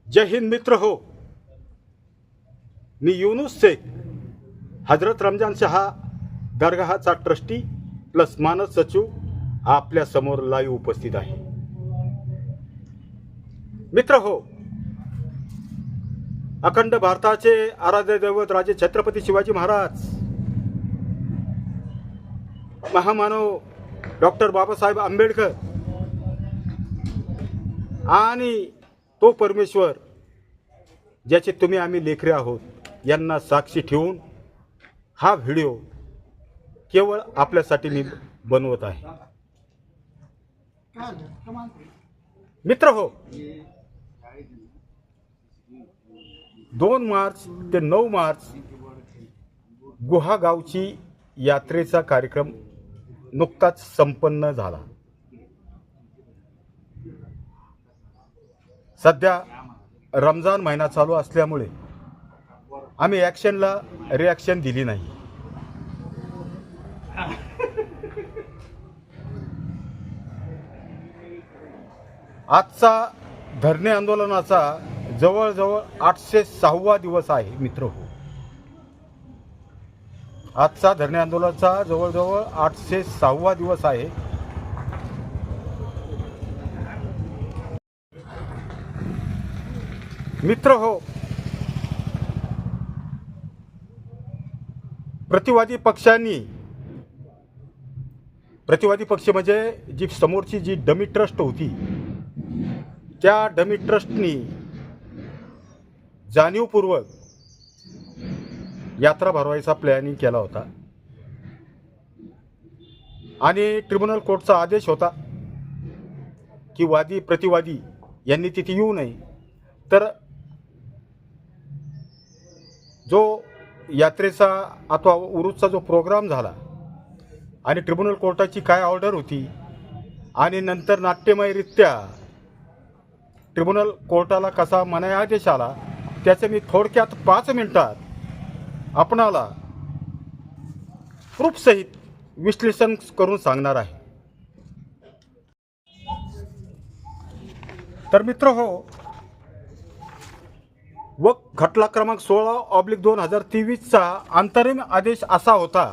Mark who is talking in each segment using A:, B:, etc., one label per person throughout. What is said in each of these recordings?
A: जय हिंद मित्र हो. मी Yunus Shaikh, Hazrat Ramzan Shah दरगाहचा trustee plus मानस सचिव आपल्या समोर लाईव्ह उपस्थित आहे. मित्र हो, अखंड भारताचे आराध्य दैवत राजे छत्रपती शिवाजी महाराज, महामानव डॉक्टर बाबासाहेब आंबेडकर आणि तो परमेश्वर ज्याचे तुम्ही आम्ही लेकरे आहोत यांना साक्षी ठेवून हा व्हिडिओ केवळ आपल्यासाठी मी बनवत आहे. मित्र हो, 2 मार्च ते 9 मार्च गुहा गावची यात्रेचा कार्यक्रम नुकताच संपन्न झाला. सध्या रमजान महिना चालू असल्यामुळे आम्ही ॲक्शनला रिॲक्शन दिली नाही. आजचा धरणे आंदोलनाचा जवळजवळ 806वा दिवस आहे मित्र हो. आजचा धरणे आंदोलनाचा जवळजवळ 806वा दिवस आहे. मित्र हो, प्रतिवादी पक्ष म्हणजे जी समोरची जी डमी ट्रस्ट होती त्या डमी ट्रस्टनी जाणीवपूर्वक यात्रा भरवायचा प्लॅनिंग केला होता आणि ट्रिब्युनल कोर्टचा आदेश होता की वादी प्रतिवादी यांनी तिथे येऊ नये. तर जो यात्रेचा अथवा उरूसचा जो प्रोग्राम झाला आणि ट्रिब्युनल कोर्टाची काय ऑर्डर होती आणि नंतर नाट्यमयरित्या ट्रिब्युनल कोर्टाला कसा मनाई आदेश आला त्याचं मी थोडक्यात 5 मिनिटात आपणाला प्रूफसहित विश्लेषण करून सांगणार आहे. तर मित्र हो, वक्फ खटला क्रमांक 16/2023चा अंतरिम आदेश असा होता,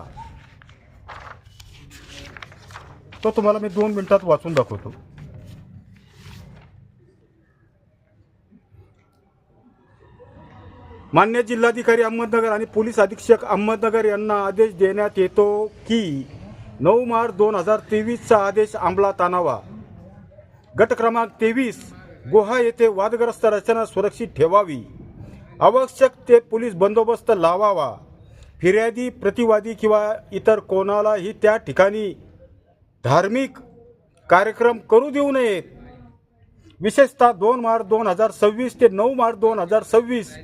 A: तो तुम्हाला मी 2 मिनिटात वाचून दाखवतो. मान्य जिल्हाधिकारी अहमदनगर आणि पोलीस अधीक्षक अहमदनगर यांना आदेश देण्यात येतो की 9 मार्च 2023चा आदेश अंमलात आणावा. गट क्रमांक 23 गुहा येथे वादग्रस्त रचना सुरक्षित ठेवावी. आवश्यक ते पोलीस बंदोबस्त लावावा. फिर्यादी, प्रतिवादी किंवा इतर कोणालाही त्या ठिकाणी धार्मिक कार्यक्रम करू देऊ नयेत. विशेषतः 2 मार्च 2026 ते 9 मार्च 2026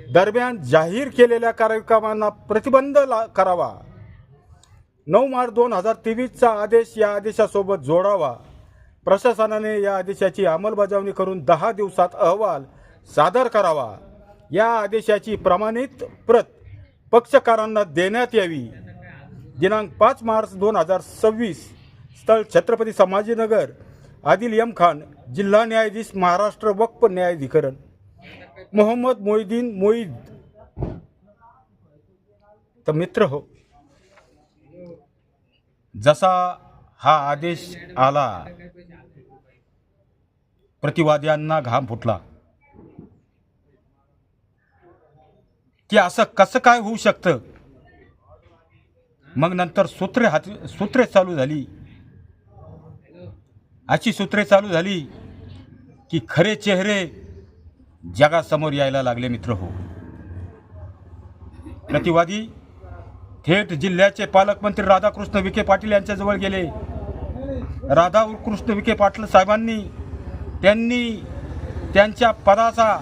A: दरम्यान जाहीर केलेल्या कार्यक्रमांना प्रतिबंध करावा. 9 मार्च 2023चा आदेश या आदेशासोबत जोडावा. प्रशासनाने या आदेशाची अंमलबजावणी करून 10 दिवसात अहवाल सादर करावा. या आदेशाची प्रमाणित प्रत पक्षकारांना देण्यात यावी. दिनांक 5 मार्च 2026, स्थळ छत्रपती संभाजीनगर. आदिल एम खान, जिल्हा न्यायाधीश, महाराष्ट्र वक्फ न्यायाधिकरण. मोहम्मद मोहिद्दीन मोईद. तर मित्र हो, जसा हा आदेश आला प्रतिवाद्यांना घाम फुटला की असं कसं काय होऊ शकतं. मग नंतर सूत्रे चालू झाली. अशी सूत्रे चालू झाली की खरे चेहरे जगासमोर यायला लागले. मित्र हो, प्रतिवादी थेट जिल्ह्याचे पालकमंत्री राधाकृष्ण विखे पाटील यांच्याजवळ गेले. राधाकृष्ण विखे पाटील साहेबांनी त्यांच्या पदाचा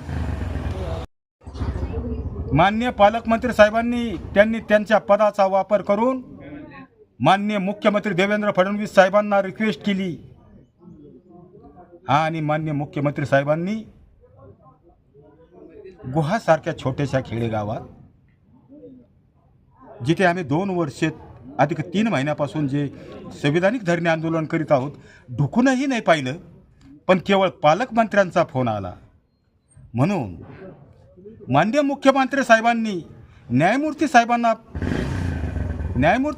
A: मान्य पालकमंत्री साहेबांनी त्यांच्या पदाचा वापर करून माननीय मुख्यमंत्री देवेंद्र फडणवीस साहेबांना रिक्वेस्ट केली आणि माननीय मुख्यमंत्री साहेबांनी गुहासारख्या छोट्याशा खेडेगावात, जिथे आम्ही 2 वर्षे अधिक 3 महिन्यापासून जे संविधानिक धरणे आंदोलन करीत आहोत, ढुकूनही नाही पाहिलं, पण केवळ पालकमंत्र्यांचा फोन आला म्हणून माननीय मुख्यमंत्री साहेबांनी न्यायमूर्ती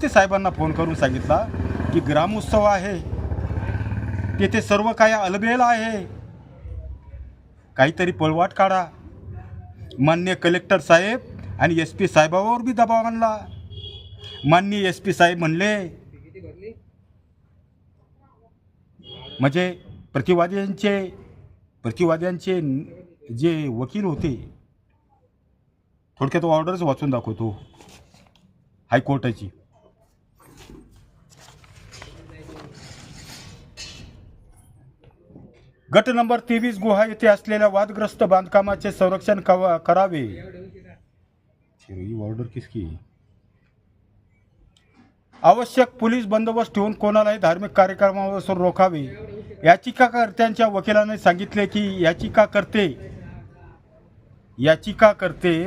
A: साहेबांना फोन करून सांगितला की ग्रामोत्सव आहे, तेथे सर्व काही अलबेल आहे, काहीतरी पळवाट काढा. माननीय कलेक्टर साहेब आणि SP साहेबावर बी दबाव आणला. माननीय SP साहेब म्हणले म्हणजे प्रतिवाद्यांचे जे वकील होते, थोडक्यात ऑर्डरच वाचून दाखवतो हायकोर्टाची. गट नंबर 23 गुहा येथे असलेल्या वादग्रस्त बांधकामाचे संरक्षण करावे. ऑर्डर किसकी? आवश्यक पोलीस बंदोबस्त ठेवून कोणालाही धार्मिक कार्यक्रमापासून रोखावे. याचिकाकर्त्यांच्या वकिलांनी सांगितले की याचिकाकर्ते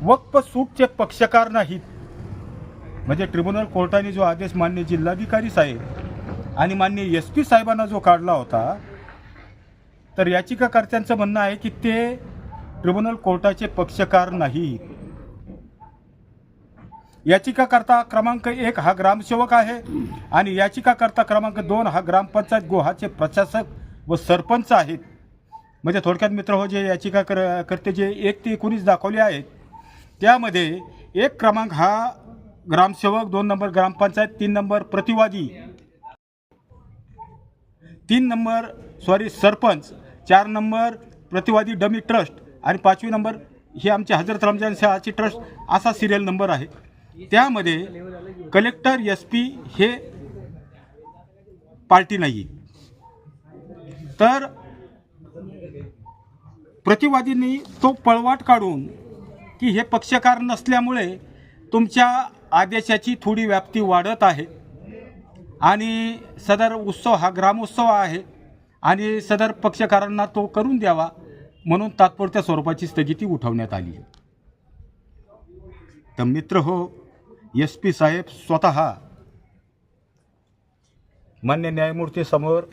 A: वक्फ सूटचे पक्षकार नाहीत. म्हणजे ट्रिब्युनल कोर्टाने जो आदेश मान्य जिल्हाधिकारी साहेब आणि मान्य SP साहेबांना जो काढला होता, तर याचिकाकर्त्यांचं म्हणणं आहे की ते ट्रिब्युनल कोर्टाचे पक्षकार नाहीत. याचिकाकर्ता क्रमांक 1 हा ग्रामसेवक आहे आणि याचिकाकर्ता क्रमांक 2 हा ग्रामपंचायत गुहाचे प्रशासक व सरपंच आहेत. म्हणजे थोडक्यात मित्र हो, जे याचिकाकर्ते जे 1 ते 19 दाखवले आहेत, त्यामध्ये 1 क्रमांक हा ग्रामसेवक, 2 नंबर ग्रामपंचायत, 3 नंबर प्रतिवादी, 3 नंबर सरपंच, 4 नंबर प्रतिवादी डमी ट्रस्ट आणि 5वी नंबर हे आमचे हजरत रमजान शाळाची ट्रस्ट असा सिरियल नंबर आहे. त्यामध्ये कलेक्टर SP हे पार्टी नाही. तर प्रतिवादींनी तो पळवाट काढून की हे पक्षकार नसल्यामुळे तुमच्या आदेशाची थोडी व्याप्ती वाढत आहे आणि सदर उत्सव हा ग्रामोत्सव आहे आणि सदर पक्षकारांना तो करून द्यावा म्हणून तात्पुरत्या स्वरूपाची स्थगिती उठवण्यात आली. तर मित्र हो, SP साहेब स्वतः मान्य न्यायमूर्ती समोर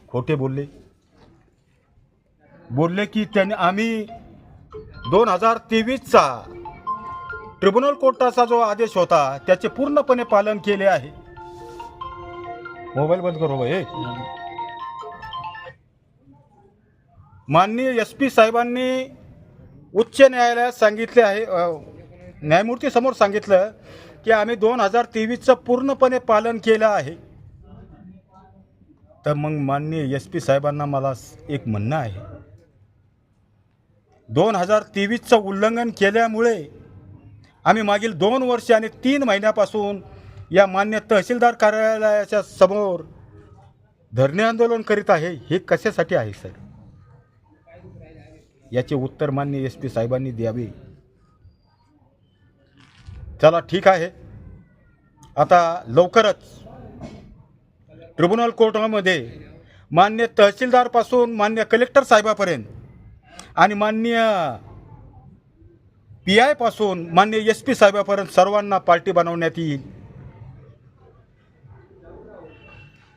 A: खोटे बोलले की आम्ही 2023चा ट्रिब्युनल कोर्टाचा जो आदेश होता त्याचे पूर्णपणे पालन केले आहे. मोबाईल बंद करो भाई. माननीय SP साहेबांनी उच्च न्यायालयात सांगितले आहे, न्यायमूर्ती समोर सांगितलं की आम्ही 2023चं पूर्णपणे पालन केलं आहे. तर मग माननीय SP साहेबांना मला एक म्हणणं आहे, 2023चं उल्लंघन केल्यामुळे आम्ही मागील 2 वर्ष आणि 3 महिन्यापासून या मान्य तहसीलदार कार्यालयाच्या समोर धरणे आंदोलन करीत आहे. हे कशासाठी आहे सर? याचे उत्तर माननीय SP साहेबांनी द्यावे. चला ठीक आहे, आता लवकरच ट्रिब्युनल कोर्टामध्ये मान्य तहसीलदारपासून मान्य कलेक्टर साहेबापर्यंत आणि मान्य PI पासून मान्य SP साहेबापर्यंत सर्वांना पार्टी बनवण्यात येईल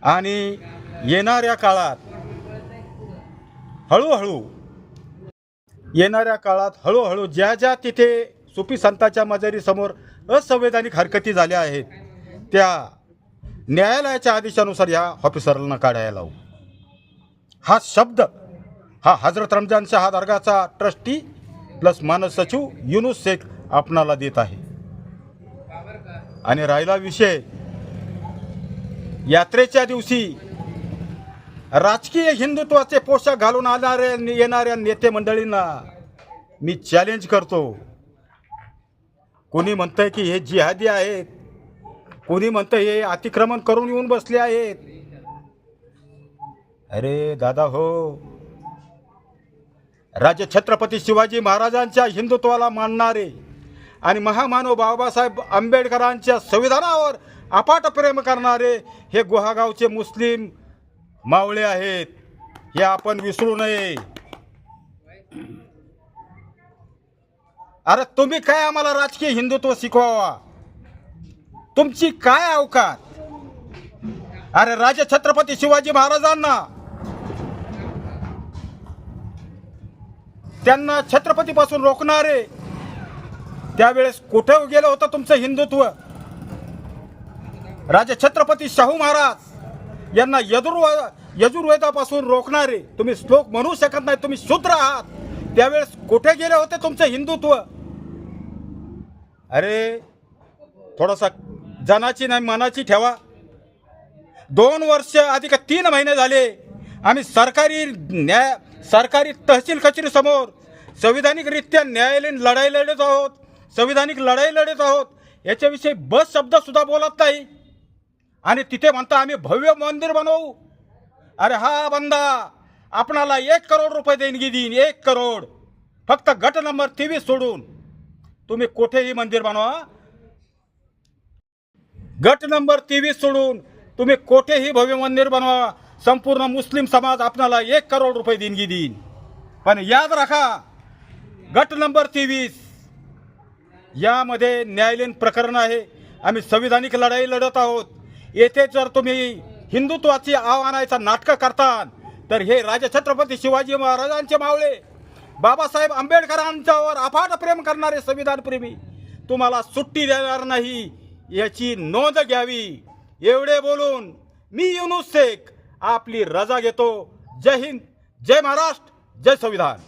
A: आणि येणाऱ्या काळात हळूहळू ज्या तिथे सुफी संतांच्या मजारीसमोर असंवैधानिक हरकती झाल्या आहेत त्या न्यायालयाच्या आदेशानुसार या ऑफिसरला काढायला लावू. हा शब्द हा हजरत रमजान शाह दर्गाचा ट्रस्टी प्लस मानस सचिव युनुस शेख आपणाला देत आहे. आणि राहिला विषय यात्रेच्या दिवशी राजकीय हिंदुत्वाचे पोशाख घालून येणाऱ्या नेते मंडळींना मी चॅलेंज करतो. कोणी म्हणतंय की हे जिहादी आहेत, कोणी म्हणतंय हे अतिक्रमण करून येऊन बसले आहेत. अरे दादा हो, राजे छत्रपती शिवाजी महाराजांच्या हिंदुत्वाला मानणारे आणि महामानव बाबासाहेब आंबेडकरांच्या संविधानावर अफाट प्रेम करणारे हे गुहागावचे मुस्लिम मावळे आहेत, हे आपण विसरू नये. अरे तुम्ही काय आम्हाला राजकीय हिंदुत्व शिकवावा? तुमची काय अवकात? अरे राजे छत्रपती शिवाजी महाराजांना त्यांना छत्रपतीपासून रोखणारे, त्यावेळेस कुठे गेलं होतं तुमचं हिंदुत्व? राजे छत्रपती शाहू महाराज यांना यजुर्वेदापासून रोखणारे तुम्ही श्लोक म्हणू शकत नाही, तुम्ही शूद्र आहात, त्यावेळेस कुठे गेले होते तुमचं हिंदुत्व? अरे थोडासा जनाची नाही मनाची ठेवा. 2 वर्ष अधिक 3 महिने झाले आम्ही सरकारी तहसील कचेरी समोर संविधानिकरित्या न्यायालयीन लढाई लढत आहोत, संविधानिक लढाई लढत आहोत. याच्याविषयी बस शब्द सुद्धा बोलत नाही आणि तिथे म्हणता आम्ही भव्य मंदिर बनवू. अरे हा बंदा आपणाला 1 करोड रुपये देणगी देईन, 1 करोड, फक्त गट नंबर 23 सोडून. तुम्ही कोठेही मंदिर बनवा, गट नंबर 23 सोडून तुम्ही कोठेही भव्य मंदिर बनवा, संपूर्ण मुस्लिम समाज आपणाला 1 करोड रुपये देणगी देईन. पण याद राखा, गट नंबर 23 यामध्ये न्यायालयीन प्रकरण आहे. आम्ही संविधानिक लढाई लढत आहोत. येथे जर तुम्ही हिंदुत्वाची आव्हानाचा नाटकं करता तर हे राजे छत्रपती शिवाजी महाराजांचे मावळे, बाबासाहेब आंबेडकरांच्यावर अफाट प्रेम करणारे संविधान प्रेमी तुम्हाला सुट्टी देणार नाही, याची नोंद घ्यावी. एवढे बोलून मी युनुस शेख आपली रजा घेतो. जय हिंद, जय महाराष्ट्र, जय संविधान.